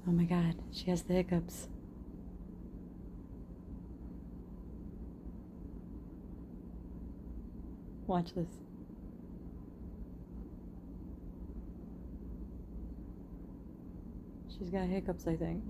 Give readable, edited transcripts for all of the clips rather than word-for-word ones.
Oh my god, she has the hiccups. Watch this. She's got hiccups, I think.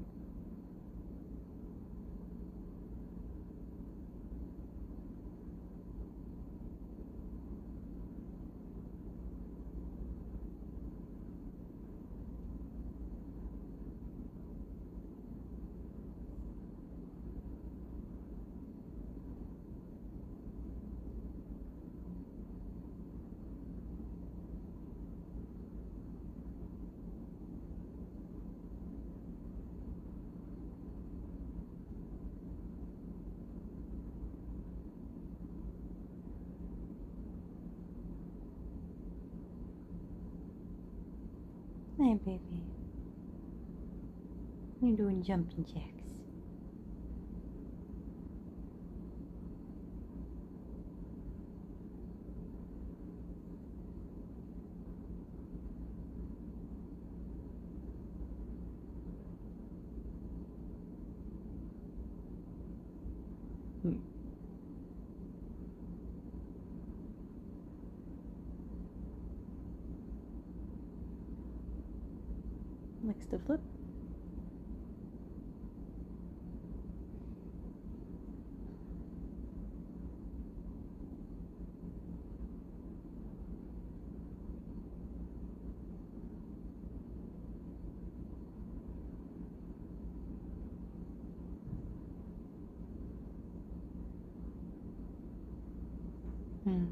Hey, baby. You're doing jumping jacks. Likes to flip. Hmm.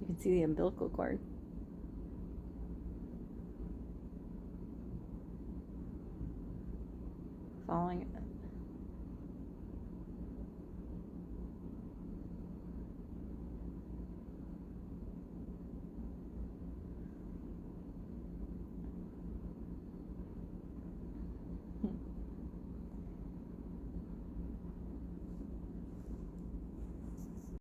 You can see the umbilical cord. Following it.